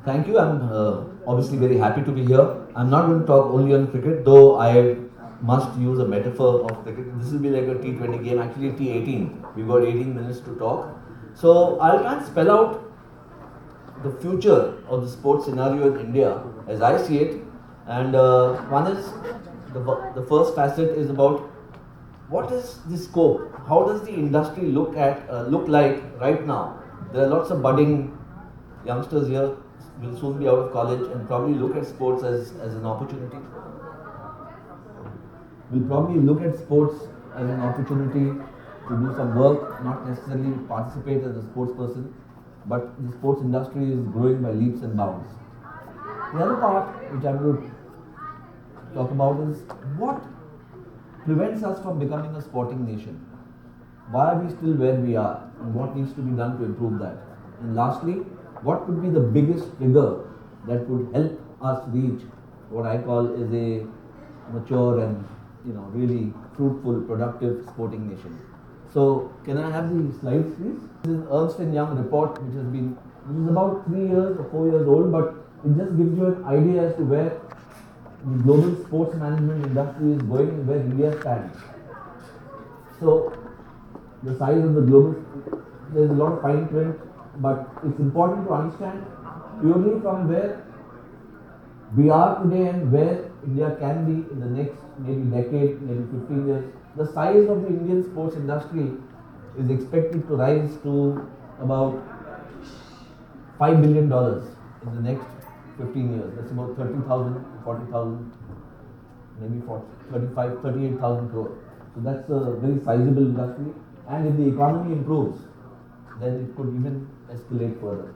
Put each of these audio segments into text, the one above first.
Thank you. I'm obviously very happy to be here. I'm not going to talk only on cricket, though I must use a metaphor of cricket. This will be like a T20 game, actually T18. We've got 18 minutes to talk. So I'll try and spell out the future of the sports scenario in India as I see it. And one is the first facet is about what is the scope? How does the industry look like right now? There are lots of budding youngsters here will soon be out of college and probably look at sports as an opportunity. Will probably look at sports as an opportunity to do some work, not necessarily participate as a sports person, but the sports industry is growing by leaps and bounds. The other part which I'm going to talk about is what prevents us from becoming a sporting nation. Why are we still where we are and what needs to be done to improve that? And lastly, what could be the biggest trigger that could help us reach what I call is a mature and really fruitful, productive sporting nation. So can I have the slides please? This is Ernst & Young report which is about 3 years or 4 years old, but it just gives you an idea as to where the global sports management industry is going and where India stands. So the size of the global, there's a lot of fine print, but it's important to understand purely from where we are today and where India can be in the next maybe decade, maybe 15 years. The size of the Indian sports industry is expected to rise to about $5 billion in the next 15 years. That's about 30,000, 40,000, maybe 35, 38,000 crore. So that's a very sizable industry. And if the economy improves, then it could even escalate further.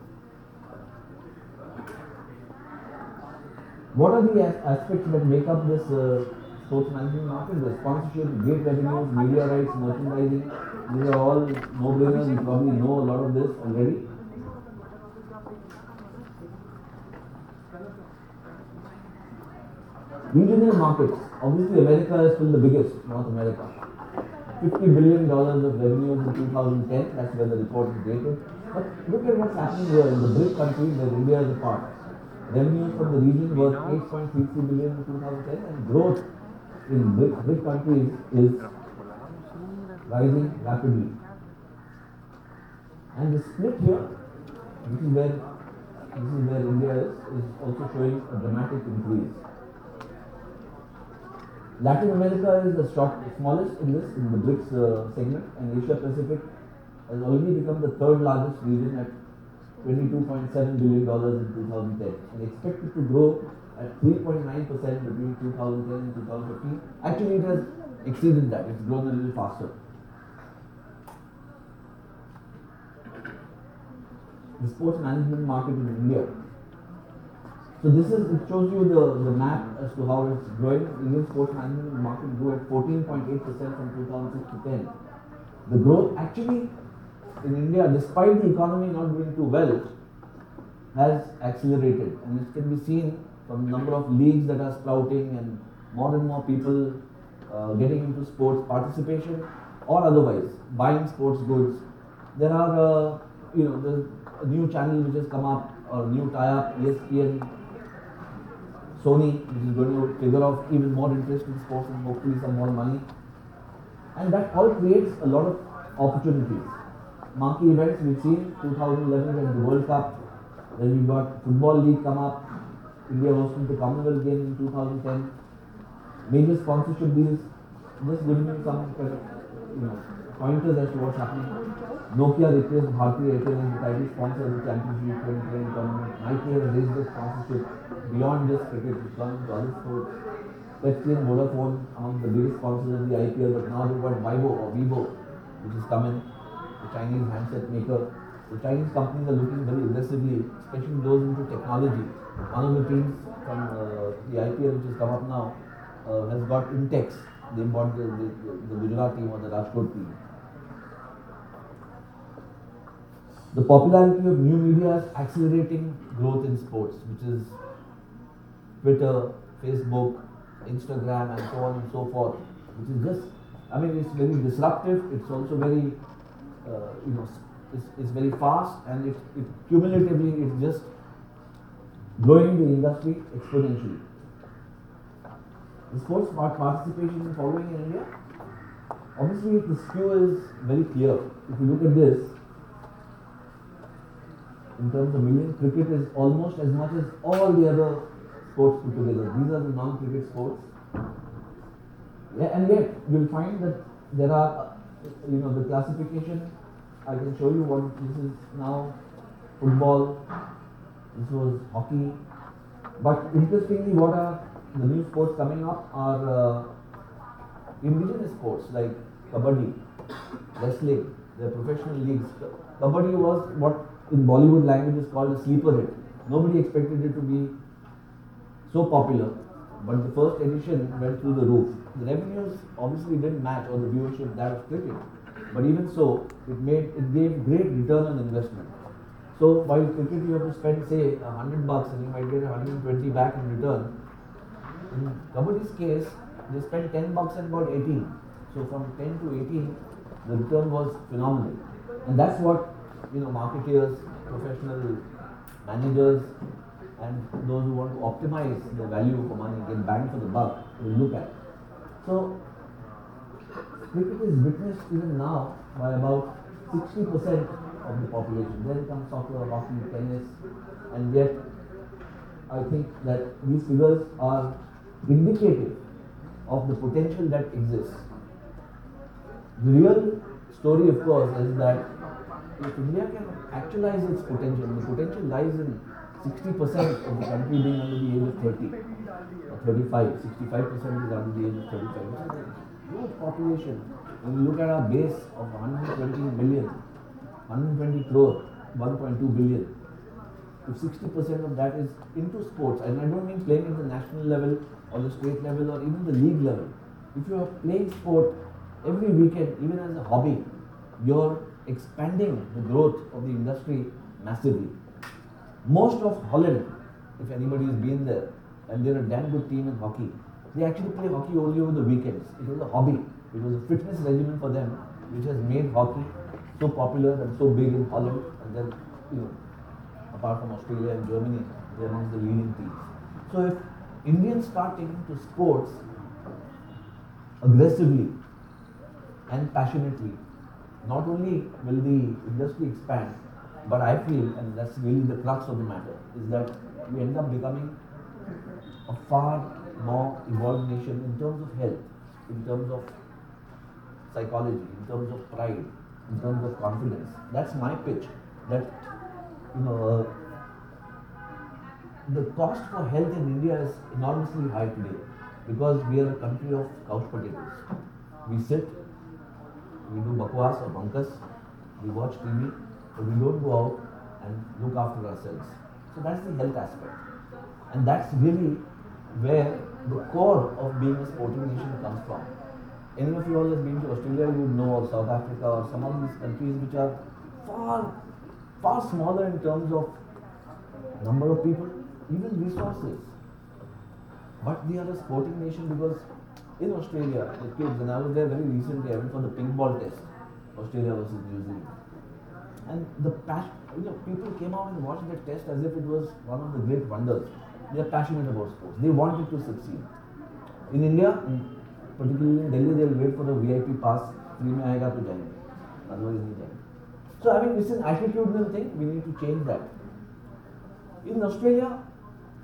What are the aspects that make up this sports management market? The sponsorship, gate revenues, media rights, merchandising. These are all no-brainers. You probably know a lot of this already. Regional markets. Obviously, America is still the biggest, North America. $50 billion of revenues in 2010, that's where the report is dated. But look at what's happening here in the BRIC countries where India is a part. Revenues from the region were 8.33 billion in 2010 and growth in BRIC countries is rising rapidly. And the split here, this is where India is also showing a dramatic increase. Latin America is the smallest in the BRICS segment, and Asia Pacific has already become the third largest region at $22.7 billion in 2010 and expected to grow at 3.9% between 2010 and 2015. Actually, it has exceeded that, it's grown a little faster. The sports management market in India. So it shows you the map as to how it's growing. Indian sports management market grew at 14.8% from 2006 to 10. The growth actually in India, despite the economy not doing too well, has accelerated, and it can be seen from the number of leagues that are sprouting and more people getting into sports participation or otherwise buying sports goods. There are there's a new channel which has come up or new tie-up, ESPN, Sony, which is going to trigger off even more interest in sports and hopefully some more money. And that all creates a lot of opportunities. Marquee events we've seen, 2011 at the World Cup, then we've got Football League come up, India hosting the Commonwealth Games in 2010, major sponsorship deals, just giving you some pointers as to what's happening. Nokia replaced Bharti Airtel as the title sponsor of the Champions League 2020 tournament. Nike has raised their sponsorship beyond just cricket, it's gone into other sports. Pepsi and Vodafone among the biggest sponsors of the IPL, but now they've got Vivo, which is coming, the Chinese handset maker. The Chinese companies are looking very aggressively, especially those into technology. One of the teams from the IPL which has come up now has got Intex. They bought the Gujarat team or the Rajkot team. The popularity of new media is accelerating growth in sports, which is Twitter, Facebook, Instagram, and so on and so forth, which is just, it's very disruptive. It's also very, it's very fast, and it cumulatively it's just growing the industry exponentially. The sports participation in following in India, obviously the skew is very clear. If you look at this, in terms of millions, cricket is almost as much as all the other sports put together. These are the non-cricket sports. Yeah, and yet you'll find that there are, the classification. I can show you what this is now. Football. This was hockey. But interestingly, what are the new sports coming up are indigenous sports like kabaddi, wrestling. They're professional leagues. Kabaddi was what in Bollywood language is called a sleeper hit. Nobody expected it to be so popular, but the first edition went through the roof. The revenues obviously didn't match or the viewership that of cricket, but even so, it gave great return on investment. So while cricket you have to spend say $100 and you might get 120 back in return, in Kabaddi's case they spent $10 and got 18. So from 10 to 18, the return was phenomenal, and that's what marketeers, professional managers, and those who want to optimize the value for money, get bang for the buck, will look at. So cricket is witnessed even now by about 60% of the population. Then comes soccer, hockey, tennis, and yet I think that these figures are indicative of the potential that exists. The real story, of course, is that if India can actualize its potential, the potential lies in 60% of the country being under the age of 30 or 35. 65% is under the age of 35, which is a huge population. When you look at our base of 120 million, 120 crore, 1.2 billion, if 60% of that is into sports, and I don't mean playing at the national level or the state level or even the league level. If you are playing sport every weekend, even as a hobby, you're expanding the growth of the industry massively. Most of Holland, if anybody has been there, and they're a damn good team in hockey, they actually play hockey only over the weekends. It was a hobby. It was a fitness regimen for them, which has made hockey so popular and so big in Holland. And then, apart from Australia and Germany, they're amongst the leading teams. So if Indians start taking to sports aggressively and passionately, not only will the industry expand, but I feel, and that's really the crux of the matter, is that we end up becoming a far more evolved nation in terms of health, in terms of psychology, in terms of pride, in terms of confidence. That's my pitch. That the cost for health in India is enormously high today because we are a country of couch potatoes. We sit, we do bakwas or bunkas, we watch TV, but we don't go out and look after ourselves. So that's the health aspect. And that's really where the core of being a sporting nation comes from. Any of you all has been to Australia, you would know, or South Africa, or some of these countries which are far smaller in terms of number of people, even resources. But we are a sporting nation because in Australia, the kids, and I was there very recently, I went for the ping ball test, Australia versus New Zealand. And the passion, people came out and watched that test as if it was one of the great wonders. They are passionate about sports. They wanted to succeed. In India, particularly in Delhi, they'll wait for the VIP pass. Free mein aayega to jayenge. Otherwise, nahi jayenge. So, it's an attitudinal thing. We need to change that. In Australia,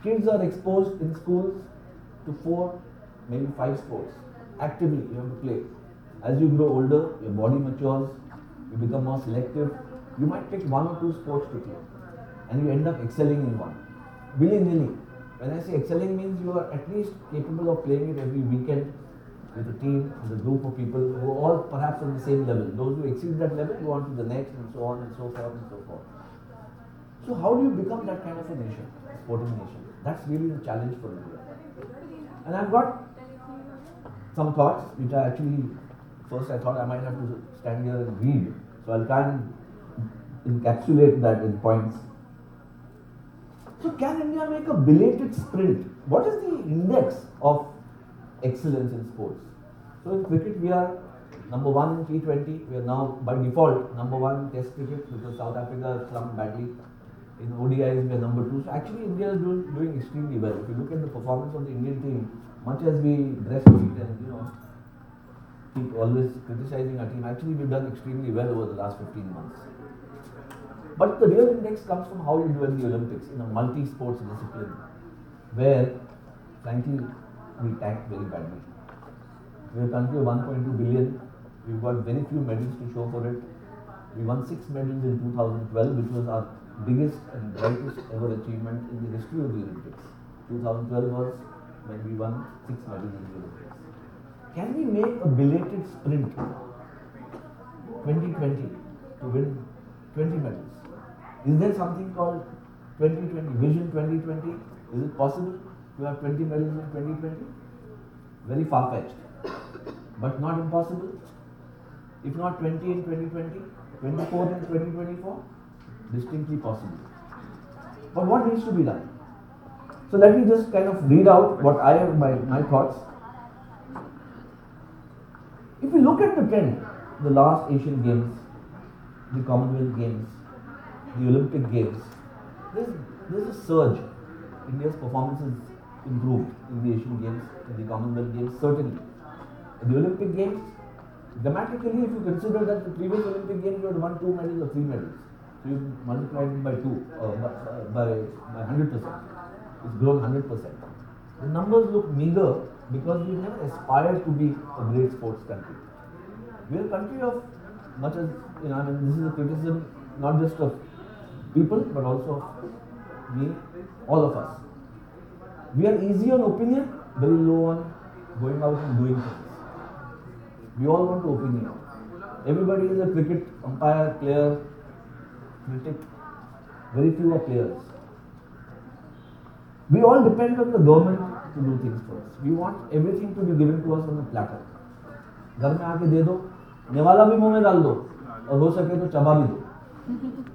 kids are exposed in schools to 4, maybe 5 sports. Actively, you have to play. As you grow older, your body matures, you become more selective. You might pick 1 or 2 sports to play, and you end up excelling in one. Willy-nilly. When I say excelling means you are at least capable of playing it every weekend with a team, with a group of people who are all perhaps on the same level. Those who exceed that level go on to the next, and so on and so forth and so forth. So how do you become that kind of a nation, a sporting nation? That's really the challenge for India. And I've got some thoughts which I actually, first I thought I might have to stand here and read. So I'll try and encapsulate that in points. So can India make a belated sprint? What is the index of excellence in sports? So in cricket we are number 1 in T20. We are now by default number 1 in Test cricket because South Africa has slumped badly. In ODIs, we are number 2. So actually, India is doing extremely well. If you look at the performance of the Indian team, much as we breastfeed and keep always criticizing our team, actually we've done extremely well over the last 15 months. But the real index comes from how you do in the Olympics in a multi-sports discipline, where, frankly, we tanked very badly. We're a country of 1.2 billion. We've got very few medals to show for it. We won 6 medals in 2012, which was our biggest and brightest ever achievement in the history of the Olympics. 2012 was when we won 6 medals in the Olympics. Can we make a belated sprint 2020 to win 20 medals? Is there something called 2020, Vision 2020? Is it possible to have 20 medals in 2020? Very far-fetched, but not impossible. If not 20 in 2020, 24 in 2024, distinctly possible. But what needs to be done? So let me just kind of read out what I have my thoughts. If we look at the trend, the last Asian Games, the Commonwealth Games, the Olympic Games, there's a surge. India's performances improved in the Asian Games, in the Commonwealth Games, certainly. In the Olympic Games, dramatically, if you consider that the previous Olympic Games you had won 2 medals or 3 medals, so you multiplied it by 2, by 100%. It's grown 100%. The numbers look meager because we never aspired to be a great sports country. We are a country of, much as, this is a criticism not just of people, but also of me, all of us. We are easy on opinion, very low on going out and doing things. We all want to opinion. Everybody is a cricket umpire, player, critic. Very few are players. We all depend on the government to do things for us. We want everything to be given to us on a platter. घर में आके दे दो, निवाला भी मुंह में डाल दो, और हो सके तो चबा भी दो.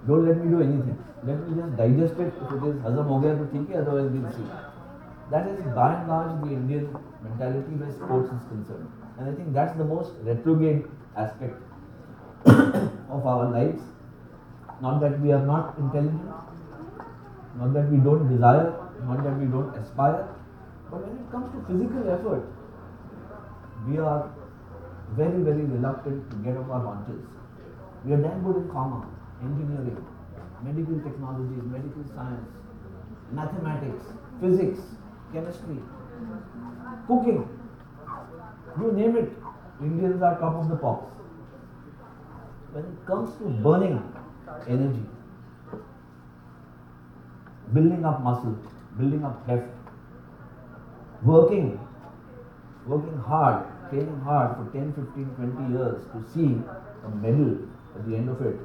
Don't let me do anything. Let me just digest it. If it is हजम हो गया तो ठीक है, otherwise we'll see. That is by and large the Indian mentality where sports is concerned. And I think that's the most retrograde aspect of our lives. Not that we are not intelligent, not that we don't desire, not that we don't aspire, but when it comes to physical effort, we are very, very reluctant to get off our haunches. We are damn good in pharma, engineering, medical technologies, medical science, mathematics, physics, chemistry, cooking, you name it, Indians are top of the pops. When it comes to burning energy, building up muscle, building up heft, working hard, training hard for 10, 15, 20 years to see a medal at the end of it.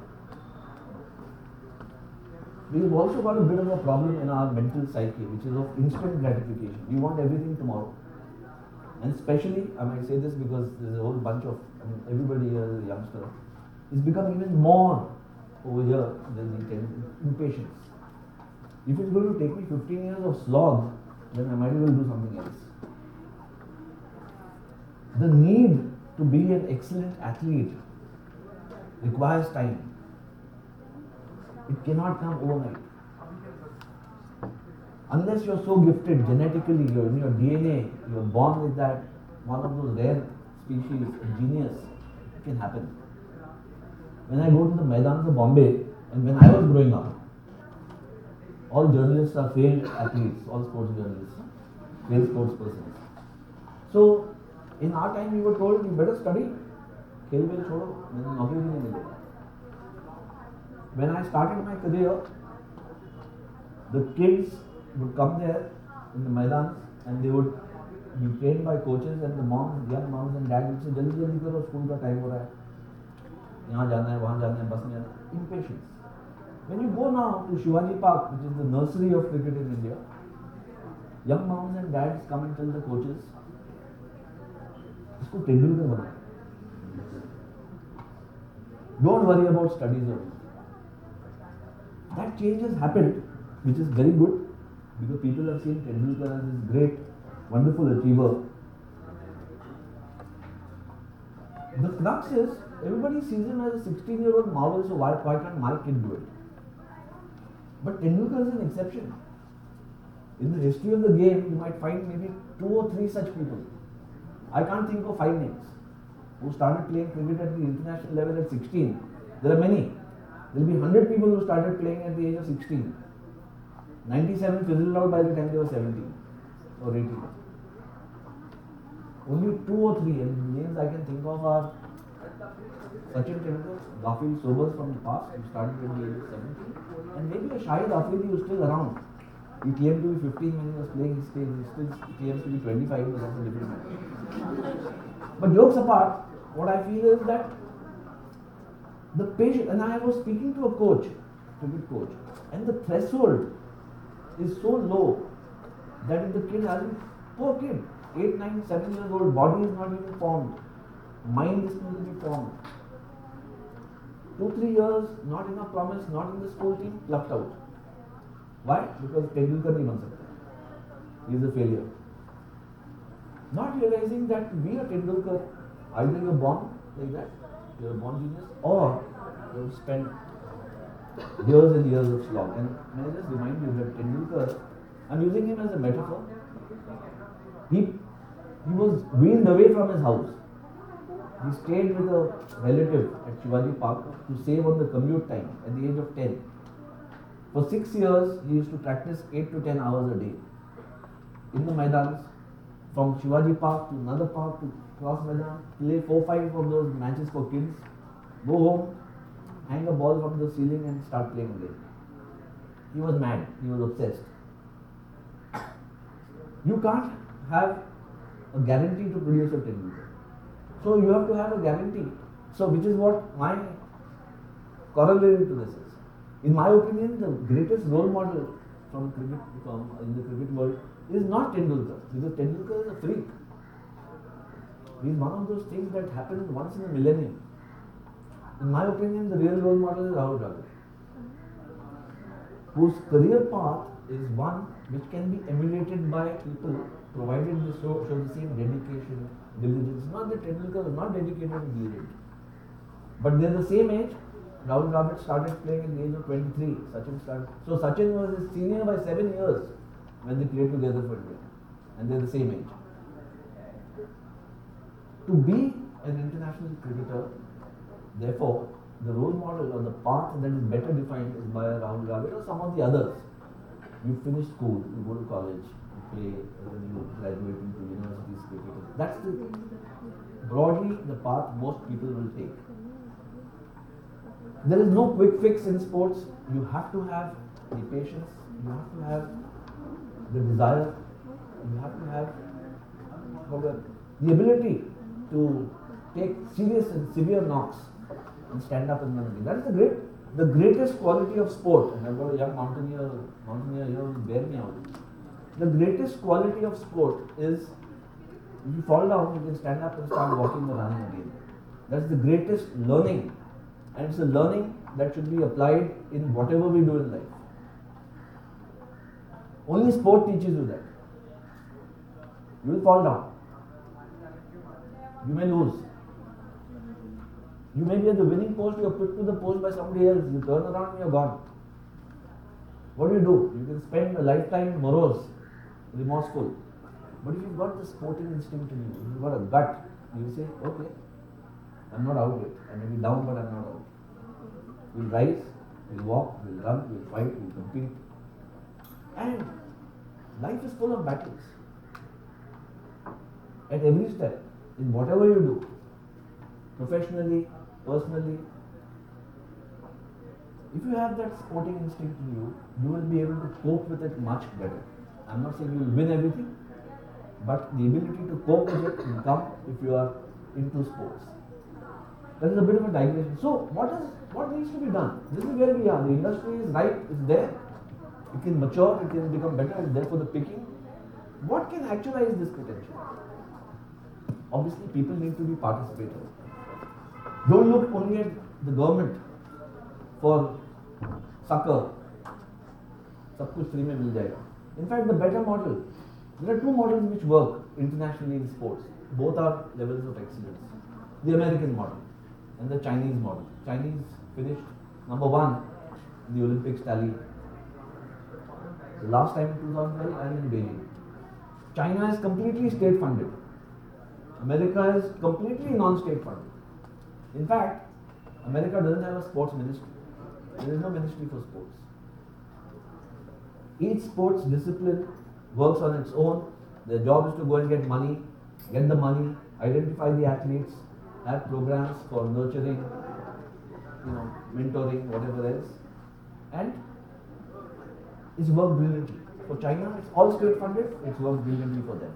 We've also got a bit of a problem in our mental psyche, which is of instant gratification. We want everything tomorrow. And especially, I might say this because there's a whole bunch of, everybody here is a youngster, it's become even more over here than impatience. If it's going to take me 15 years of slog, then I might as well do something else. The need to be an excellent athlete requires time. It cannot come overnight. Unless you're so gifted genetically, you're in your DNA, you're born with that, one of those rare species, a genius, it can happen. When I go to the Maidans of Bombay, and when I was growing up, all journalists are failed athletes, all sports journalists, failed sports persons. So, in our time we were told, you better study, खेल well छोड़ो, नौकरी भी नहीं मिलेगा. When I started my career, the kids would come there in the Maidans and they would be trained by coaches, and the moms, young moms and dads would say, जल्दी जल्दी करो, school का time हो रहा है, यहाँ जाना है, वहाँ जाना है, बस में जाना है. Impatience. When you go now to Shivaji Park, which is the nursery of cricket in India, young moms and dads come and tell the coaches, इसको Tendulkar बना. Don't worry about studies or anything. That change has happened, which is very good, because people have seen Tendulkar as this great, wonderful achiever. The crux is, everybody sees him as a 16-year-old marvel, so why can't my kid do it? But Tendulkar is an exception. In the history of the game, you might find maybe 2 or 3 such people. I can't think of 5 names who started playing cricket at the international level at 16. There are many. There will be 100 people who started playing at the age of 16. 97 fizzled out by the time they were 17 or 18. Only 2 or 3, and names I can think of are Sachin Tendulkar, Garfield Sobers from the past, who started at the age of 17, and maybe a Shahid Afridi who is still around. He claimed to be 15 when he was playing his stage. He still claims to be 25, but that's a different matter. But jokes apart, what I feel is that the patience, and I was speaking to a coach, cricket coach, and the threshold is so low that if the kid hasn't, poor kid, 8, 9, 7 years old, body is not even formed, mind is still to be formed. 2, 3 years, not enough promise, not in the school team, plucked out. Why? Because Tendulkar nahi ban sakta. He is a failure. Not realizing that to be a Tendulkar, either you are born like that, you are a born genius, or you have spent years and years of slog. And may I just remind you that Tendulkar, I am using him as a metaphor, he was weaned away from his house. He stayed with a relative at Shivaji Park to save on the commute time at the age of 10. For 6 years, he used to practice 8 to 10 hours a day in the Maidans, from Shivaji Park to another park to cross Maidan, play 4-5 of those matches for kids, go home, hang a ball from the ceiling and start playing again. He was mad, he was obsessed. You can't have a guarantee to produce a Tendulkar. So you have to have a guarantee. So which is what my corollary to this is. In my opinion, the greatest role model from cricket, in the cricket world is not Tendulkar, because Tendulkar is a freak. He is one of those things that happen once in a millennium. In my opinion, the real role model is Rahul Dravid, whose career path is one which can be emulated by people provided they show the same dedication, diligence. Not that Tendulkar was not dedicated and diligent, but they are the same age. Rahul Dravid started playing at the age of 23. Sachin started. So Sachin was his senior by 7 years when they played together for India, and they are the same age. To be an international cricketer, therefore, the role model or the path that is better defined is by Rahul Dravid or some of the others. You finish school, you go to college, you play, and you graduate into universities cricket. That's broadly the path most people will take. There is no quick fix in sports. You have to have the patience, you have to have the desire, you have to have the ability to take serious and severe knocks and stand up and run again. That is the greatest quality of sport. And I've got a young mountaineer here who bear me out. The greatest quality of sport is if you fall down, you can stand up and start walking or running again. That's the greatest learning. And it's a learning that should be applied in whatever we do in life. Only sport teaches you that. You will fall down. You may lose. You may be at the winning post, you are put to the post by somebody else. You turn around and you are gone. What do? You can spend a lifetime morose, remorseful. But if you've got the sporting instinct in you, if you've got a gut, you say, okay, I'm not out yet. I may be down, but I'm not out. We'll rise, we'll walk, we'll run, we'll fight, we'll compete. And life is full of battles. At every step, in whatever you do, professionally, personally, if you have that sporting instinct in you, you will be able to cope with it much better. I'm not saying you will win everything, but the ability to cope with it will come if you are into sports. That is a bit of a digression. So, what needs to be done? This is where we are. The industry is ripe, it's there. It can mature, it can become better, it's there for the picking. What can actualize this potential? Obviously, people need to be participators. Don't look only at the government for succor. Sab kuch free mein mil jayega. In fact, the better model, there are two models which work internationally in sports. Both are levels of excellence. The American model and the Chinese model. Chinese finished number 1 in the Olympics tally The last time in 2012 I am in Beijing. China is completely state funded. America is completely non-state funded. In fact, America doesn't have a sports ministry. There is no ministry for sports. Each sports discipline works on its own. Their job is to go and get money, get the money, identify the athletes, have programs for nurturing, mentoring, whatever else, and it's worked brilliantly. For China, it's all state funded, it's worked brilliantly for them.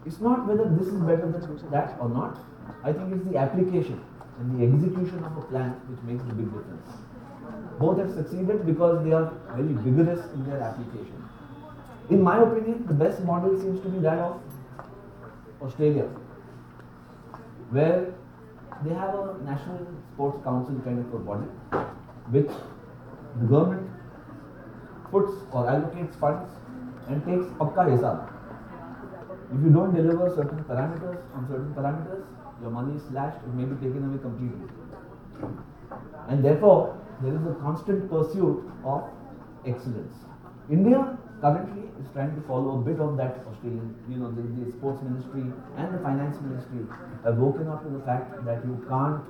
It's not whether this is better than that or not. I think it's the application and the execution of a plan which makes the big difference. Both have succeeded because they are very vigorous in their application. In my opinion, the best model seems to be that of Australia, where they have a national sports council kind of a body, which the government puts or allocates funds and takes pakka hisab. If you don't deliver certain parameters, your money is slashed, it may be taken away completely. And therefore, there is a constant pursuit of excellence. India currently is trying to follow a bit of that Australian, the sports ministry and the finance ministry have woken up to the fact that you can't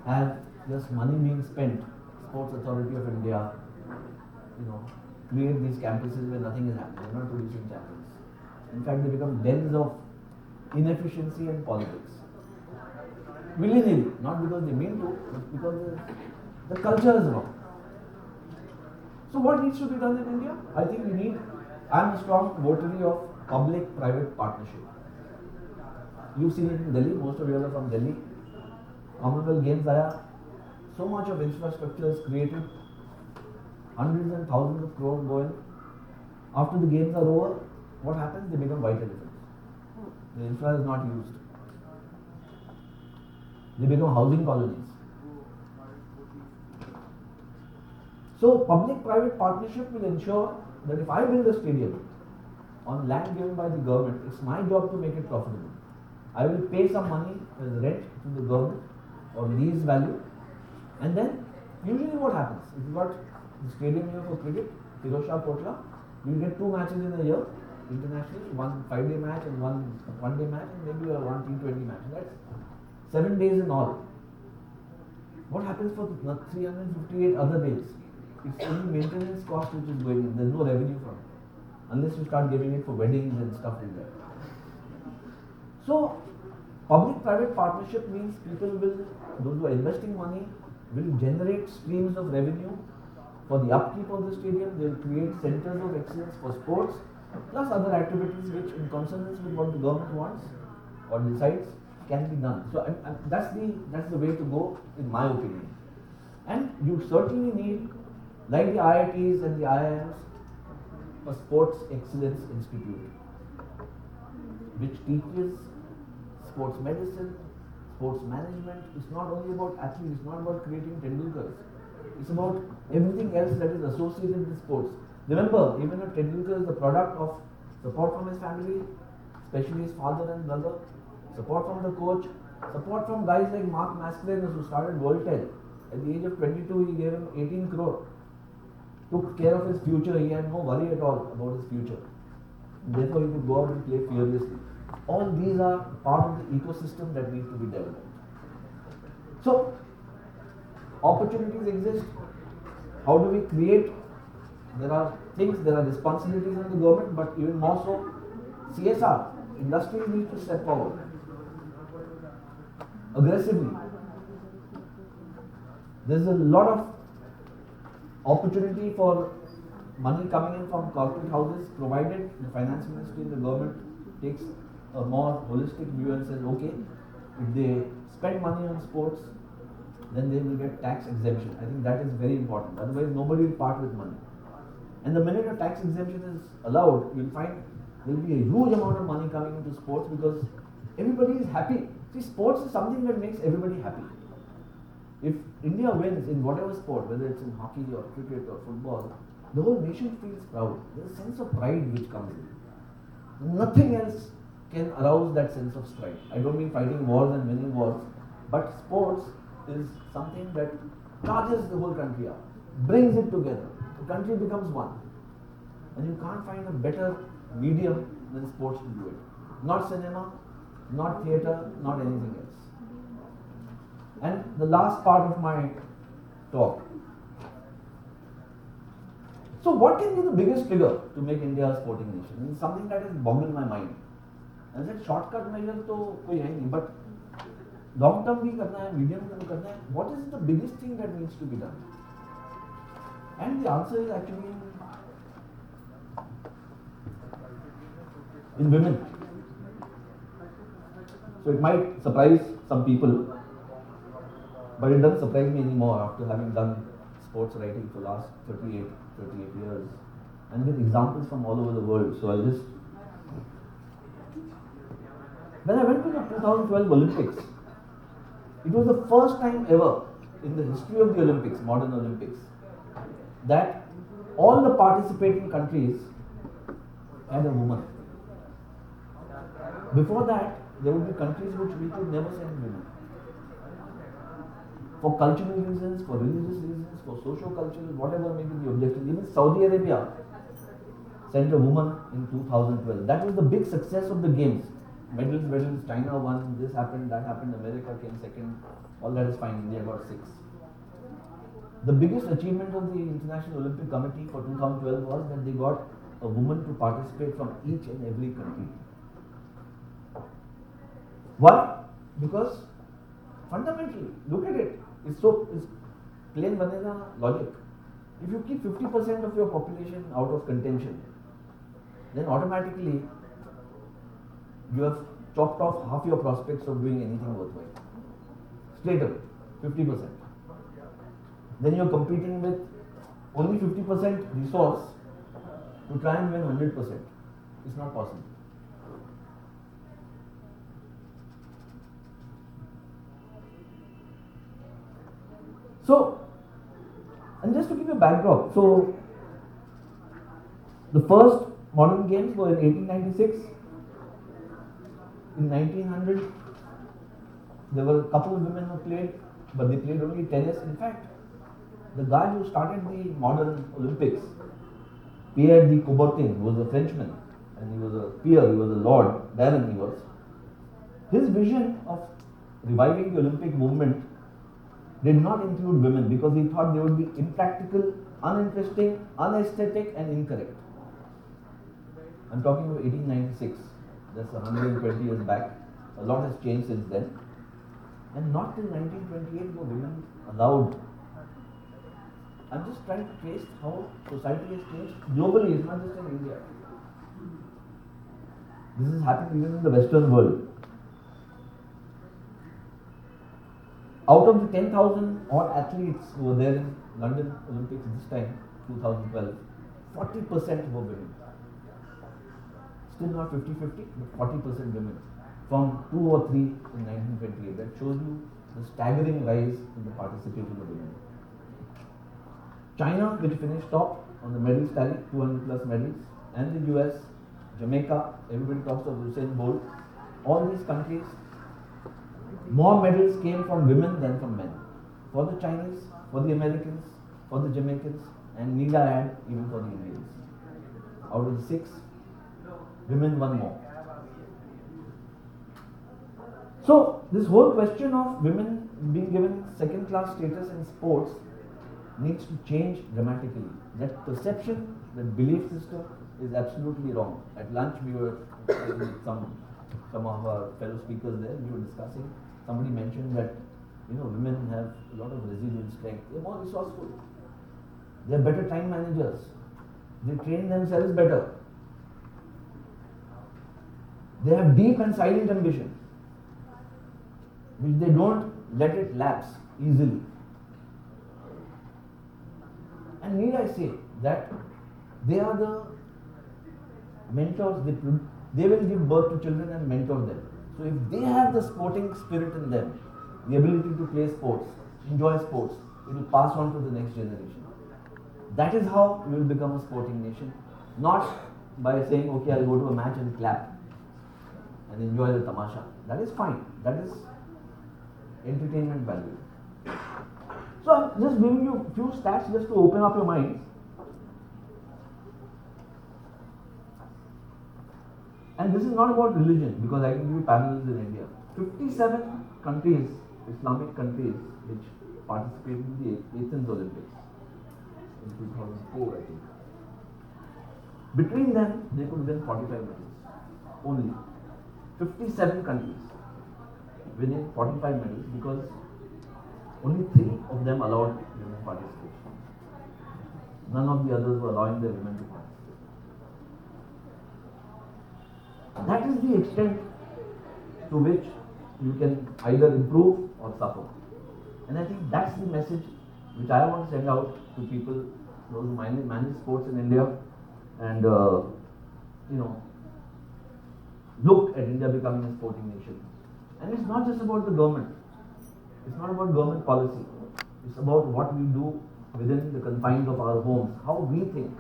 have just money being spent. Sports Authority of India, create these campuses where nothing is happening, they're not producing champions. In fact, they become dens of inefficiency and politics. Willy-nilly, not because they mean to, but because the culture is wrong. So what needs to be done in India? I think I'm a strong votary of public-private partnership. You've seen it in Delhi, most of you are from Delhi. Commonwealth Games, so much of infrastructure is created, hundreds and thousands of crores go in. After the games are over, what happens? They become vital events. The infra is not used. They become housing colonies. So public-private partnership will ensure that if I build a stadium on land given by the government, it's my job to make it profitable. I will pay some money as rent to the government or lease value, and then usually what happens? If you got the stadium here for cricket, Firozshah Kotla, you will get 2 matches in a year, internationally, one 5-day match and one 1-day match, and maybe a 1 T20 match. That's 7 days in all. What happens for 358 other days? It's only maintenance cost which is going in. There's no revenue from it, unless you start giving it for weddings and stuff like that. So, public-private partnership means those who are investing money will generate streams of revenue for the upkeep of the stadium. They will create centers of excellence for sports, plus other activities which, in consonance with what the government wants or decides, can be done. So that's the way to go, in my opinion. And you certainly need, like the IITs and the IIMs, a sports excellence institute which teaches sports medicine, sports management. It's not only about athletes, it's not about creating Tendulkars. It's about everything else that is associated with sports. Remember, even if Tendulkar is the product of support from his family, especially his father and brother, support from the coach, support from guys like Mark Mascarenhas, who started Voltel. At the age of 22, he gave him 18 crore. Took care of his future. He had no worry at all about his future. Therefore, he could go out and play fearlessly. All these are part of the ecosystem that needs to be developed. So, opportunities exist. How do we create? There are responsibilities on the government, but even more so, CSR, industry needs to step forward aggressively. There's a lot of opportunity for money coming in from corporate houses, provided the finance ministry and the government takes a more holistic view and says, okay, if they spend money on sports, then they will get tax exemption. I think that is very important. Otherwise, nobody will part with money. And the minute a tax exemption is allowed, you'll find there will be a huge amount of money coming into sports because everybody is happy. See, sports is something that makes everybody happy. If India wins in whatever sport, whether it's in hockey or cricket or football, the whole nation feels proud. There's a sense of pride which comes in. Nothing else can arouse that sense of pride. I don't mean fighting wars and winning wars, but sports is something that charges the whole country up, brings it together. The country becomes one. And you can't find a better medium than sports to do it. Not cinema, not theatre, not anything else. And the last part of my talk. So what can be the biggest trigger to make India a sporting nation? It's something that has boggled my mind. I said shortcut measure तो कोई है नहीं, but long term भी करना है, medium term भी करना है. What is the biggest thing that needs to be done? And the answer is actually in women. So it might surprise some people, but it doesn't surprise me anymore after having done sports writing for the last 38 years and with examples from all over the world. So I'll just... When I went to the 2012 Olympics, it was the first time ever in the history of the Olympics, modern Olympics, that all the participating countries had a woman. Before that, there would be countries which we could never send women. For cultural reasons, for religious reasons, for socio-cultural, whatever may be the objective. Even Saudi Arabia sent a woman in 2012. That was the big success of the games. Medals, China won, this happened, that happened, America came second. All that is fine, India got 6. The biggest achievement of the International Olympic Committee for 2012 was that they got a woman to participate from each and every country. Why? Because fundamentally, look at it. It's plain vanilla logic. If you keep 50% of your population out of contention, then automatically you have chopped off half your prospects of doing anything worthwhile. Straight away, 50%. Then you're competing with only 50% resource to try and win 100%. It's not possible. So, and just to give you a backdrop, so the first modern games were in 1896. In 1900, there were a couple of women who played, but they played only tennis. In fact, the guy who started the modern Olympics, Pierre de Coubertin, was a Frenchman, and he was a peer, he was a lord, baron he was. His vision of reviving the Olympic movement did not include women because he thought they would be impractical, uninteresting, unaesthetic and incorrect. I'm talking about 1896, that's 120 years back. A lot has changed since then. And not till 1928 were women allowed. I'm just trying to trace how society has changed globally, it's not just in India. This is happening even in the Western world. Out of the 10,000 odd athletes who were there in London Olympics this time, 2012, 40% were women. Still not 50-50, but 40% women. From 2 or 3 in 1928. That shows you the staggering rise in the participation of women. China, which finished top on the medal tally, 200 plus medals, and the US, Jamaica, everybody talks of Usain Bolt. All these countries, more medals came from women than from men. For the Chinese, for the Americans, for the Jamaicans, and need I add, even for the Indians. Out of the 6, women won more. So, this whole question of women being given second-class status in sports needs to change dramatically. That perception, that belief system is absolutely wrong. At lunch, we were with some of our fellow speakers there, we were discussing. Somebody mentioned that women have a lot of resilient strength. They're more resourceful. They're better time managers. They train themselves better. They have deep and silent ambition, which they don't let it lapse easily. And need I say that they are the mentors, they will give birth to children and mentor them. So if they have the sporting spirit in them, the ability to play sports, enjoy sports, it will pass on to the next generation. That is how we will become a sporting nation. Not by saying, okay, I'll go to a match and clap and enjoy the tamasha. That is fine. That is entertainment value. So I'm just giving you a few stats just to open up your mind. And this is not about religion, because I can give you parallels in India. 57 countries, Islamic countries, which participated in the Athens Olympics in 2004, I think. Between them, they could win 45 medals. Only 57 countries winning 45 medals, because only 3 of them allowed women participation. None of the others were allowing their women to participate. That is the extent to which you can either improve or suffer. And I think that's the message which I want to send out to people, those who manage sports in India, and look at India becoming a sporting nation. And it's not just about the government. It's not about government policy. It's about what we do within the confines of our homes, how we think.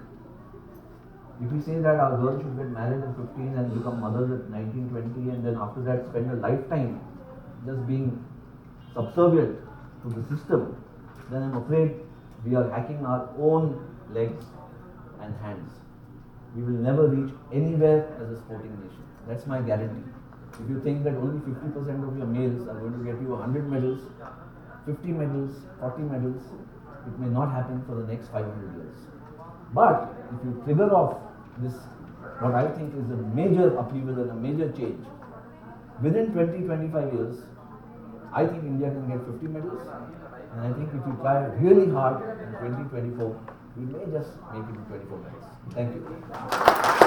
If we say that our girls should get married at 15 and become mothers at 19, 20, and then after that spend a lifetime just being subservient to the system, then I'm afraid we are hacking our own legs and hands. We will never reach anywhere as a sporting nation. That's my guarantee. If you think that only 50% of your males are going to get you 100 medals, 50 medals, 40 medals, it may not happen for the next 500 years. But if you trigger off this, what I think is a major upheaval and a major change, within 20-25 years, I think India can get 50 medals, and I think if you try really hard in 2024, we may just make it to 24 medals. Thank you.